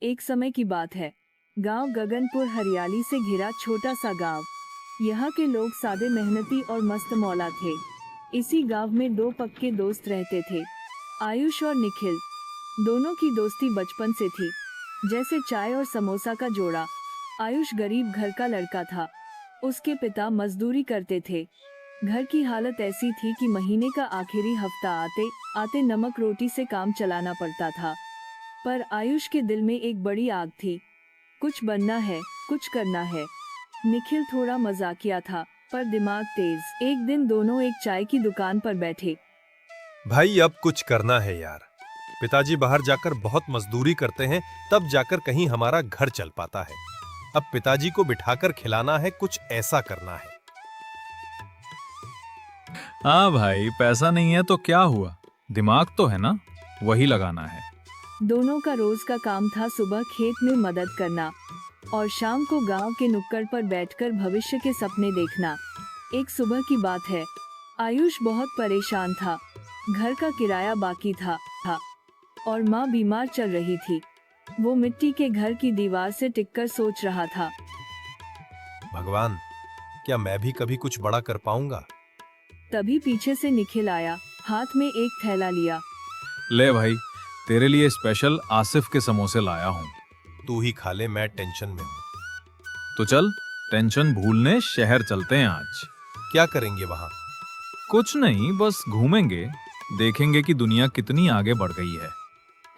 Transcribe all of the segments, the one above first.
एक समय की बात है। गांव गगनपुर हरियाली से घिरा छोटा सा गांव। यहाँ के लोग सादे, मेहनती और मस्त मौला थे। इसी गांव में दो पक्के दोस्त रहते थे, आयुष और निखिल। दोनों की दोस्ती बचपन से थी, जैसे चाय और समोसा का जोड़ा। आयुष गरीब घर का लड़का था। उसके पिता मजदूरी करते थे। घर की हालत ऐसी थी कि महीने का आखिरी हफ्ता आते आते नमक रोटी से काम चलाना पड़ता था। पर आयुष के दिल में एक बड़ी आग थी। कुछ बनना है, कुछ करना है। निखिल थोड़ा मजाकिया था, पर दिमाग तेज। एक दिन दोनों एक चाय की दुकान पर बैठे। भाई अब कुछ करना है यार। पिताजी बाहर जाकर बहुत मजदूरी करते हैं, तब जाकर कहीं हमारा घर चल पाता है। अब पिताजी को बिठाकर खिलाना है, कुछ ऐसा करना है। हाँ भाई, पैसा नहीं है तो क्या हुआ, दिमाग तो है ना, वही लगाना है। दोनों का रोज का काम था सुबह खेत में मदद करना और शाम को गांव के नुक्कड़ पर बैठकर भविष्य के सपने देखना। एक सुबह की बात है। आयुष बहुत परेशान था। घर का किराया बाकी था और माँ बीमार चल रही थी। वो मिट्टी के घर की दीवार से टिककर सोच रहा था, भगवान, क्या मैं भी कभी कुछ बड़ा कर पाऊंगा? तभी पीछे से निखिल आया, हाथ में एक थैला लिया। ले भाई, तेरे लिए स्पेशल आसिफ के समोसे लाया हूँ। तू ही खा ले, मैं टेंशन में हूँ। तो चल, टेंशन भूलने शहर चलते हैं आज। क्या करेंगे वहां? कुछ नहीं, बस घूमेंगे, देखेंगे कि दुनिया कितनी आगे बढ़ गई है।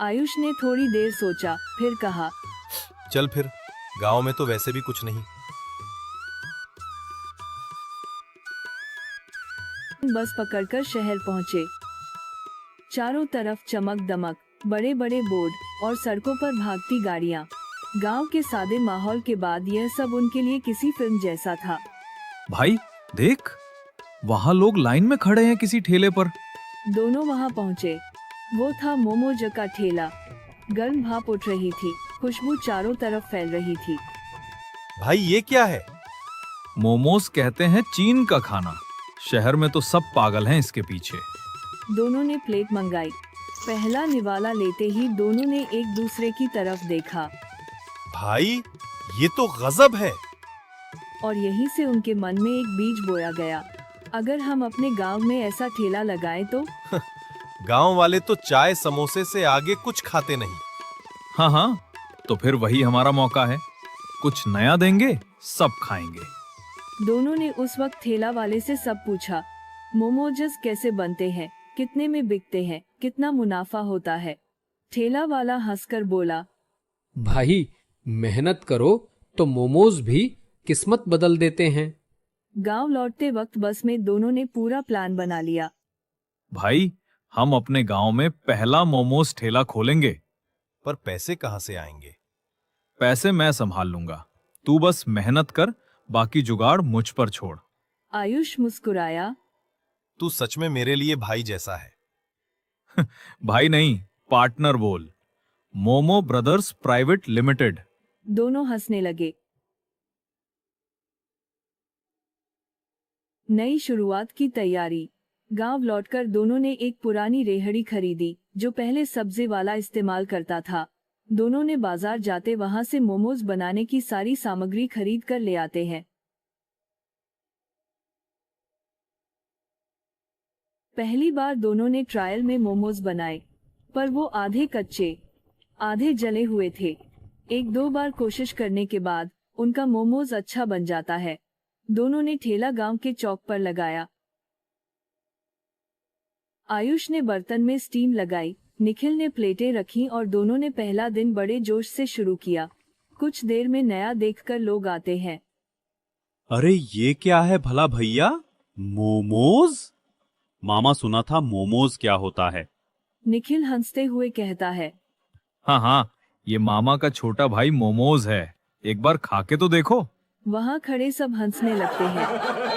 आयुष ने थोड़ी देर सोचा, फिर कहा, चल फिर, गांव में तो वैसे भी कुछ नहीं। बस पकड़कर शहर पहुँचे। चारों तरफ चमक दमक, बड़े बड़े बोर्ड और सड़कों पर भागती गाड़ियाँ। गांव के सादे माहौल के बाद यह सब उनके लिए किसी फिल्म जैसा था। भाई देख, वहाँ लोग लाइन में खड़े हैं किसी ठेले पर। दोनों वहां पहुंचे। वो था मोमोज का ठेला। गर्म भाप उठ रही थी, खुशबू चारों तरफ फैल रही थी। भाई ये क्या है? मोमोज कहते हैं चीन का खाना। शहर में तो सब पागल हैं इसके पीछे। दोनों ने प्लेट मंगाई। पहला निवाला लेते ही दोनों ने एक दूसरे की तरफ देखा भाई ये तो गजब है। और यहीं से उनके मन में एक बीज बोया गया। अगर हम अपने गांव में ऐसा ठेला लगाएं तो? गांव वाले तो चाय समोसे से आगे कुछ खाते नहीं। हाँ हाँ, तो फिर वही हमारा मौका है। कुछ नया देंगे, सब खाएंगे। दोनों ने उस वक्त ठेला वाले से सब पूछा। मोमोजस कैसे बनते हैं, कितने में बिकते हैं, कितना मुनाफा होता है? ठेला वाला हंसकर बोला, भाई मेहनत करो तो मोमोज भी किस्मत बदल देते हैं। गांव लौटते वक्त बस में दोनों ने पूरा प्लान बना लिया। भाई, हम अपने गांव में पहला मोमोज ठेला खोलेंगे। पर पैसे कहां से आएंगे? पैसे मैं संभाल लूंगा, तू बस मेहनत कर, बाकी जुगाड़ मुझ पर छोड़। आयुष मुस्कुराया। तू सच में मेरे लिए भाई जैसा है। भाई नहीं, पार्टनर बोल। Momo brothers private limited. दोनों हंसने लगे। नई शुरुआत की तैयारी। गांव लौटकर दोनों ने एक पुरानी रेहड़ी खरीदी, जो पहले सब्जी वाला इस्तेमाल करता था। दोनों ने बाजार जाते वहां से मोमोज बनाने की सारी सामग्री खरीद कर ले आते हैं। पहली बार दोनों ने ट्रायल में मोमोज बनाए, पर वो आधे कच्चे, आधे जले हुए थे। एक दो बार कोशिश करने के बाद उनका मोमोज अच्छा बन जाता है। दोनों ने ठेला गांव के चौक पर लगाया। आयुष ने बर्तन में स्टीम लगाई, निखिल ने प्लेटें रखी और दोनों ने पहला दिन बड़े जोश से शुरू किया। कुछ देर में नया देखकर लोग आते हैं। अरे ये क्या है भला भैया? मोमोज? मामा सुना था मोमोज क्या होता है। निखिल हंसते हुए कहता है। हाँ हाँ, ये मामा का छोटा भाई मोमोज है, एक बार खा के तो देखो। वहाँ खड़े सब हंसने लगते हैं।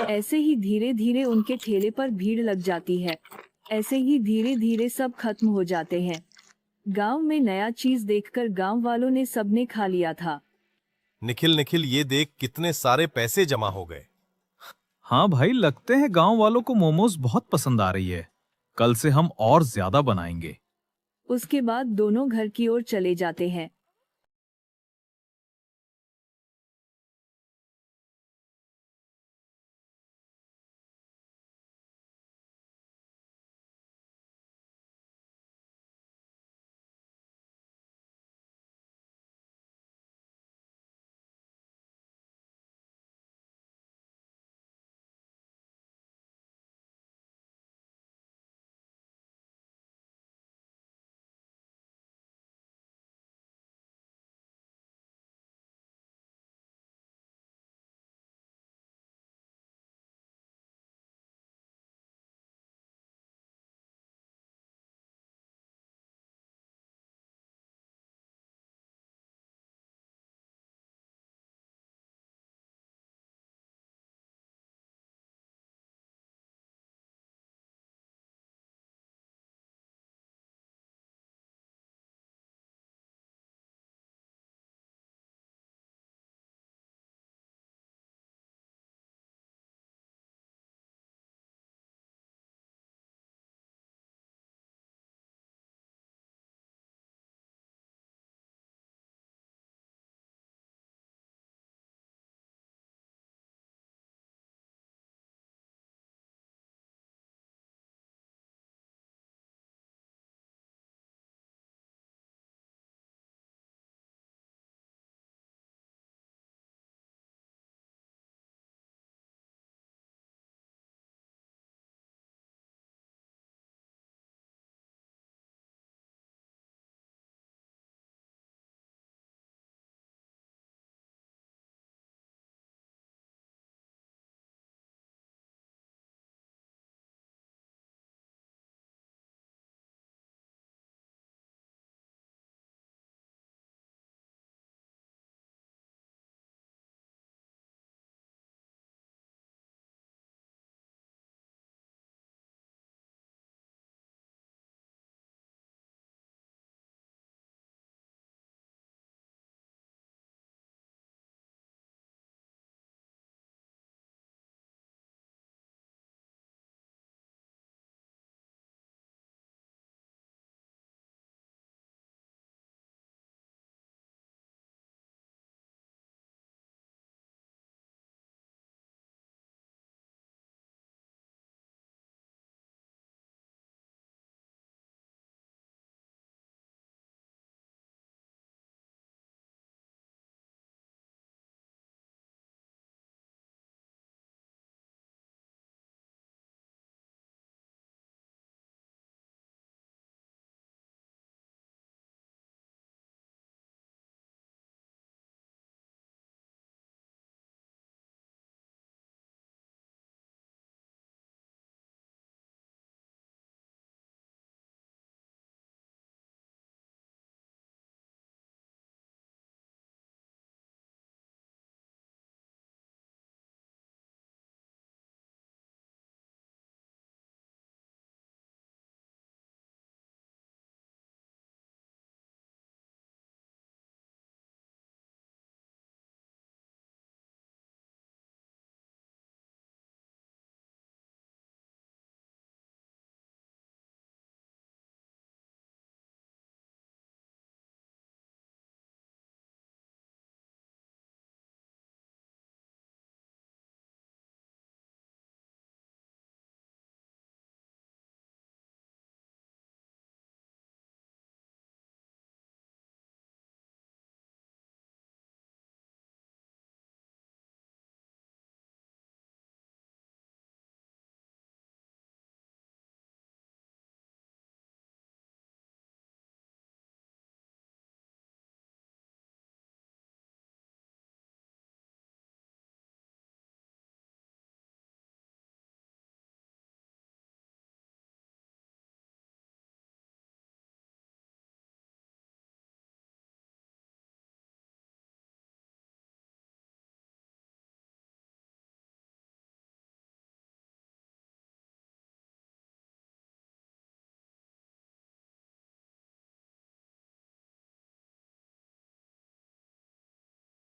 ऐसे ही धीरे धीरे उनके ठेले पर भीड़ लग जाती है। ऐसे ही धीरे धीरे सब खत्म हो जाते हैं। गांव में नया चीज देखकर गांव वालों ने सबने खा लिया था। निखिल निखिल, ये देख कितने सारे पैसे जमा हो गए। हाँ भाई, लगते हैं गांव वालों को मोमोज बहुत पसंद आ रही है। कल से हम और ज्यादा बनाएंगे। उसके बाद दोनों घर की ओर चले जाते हैं।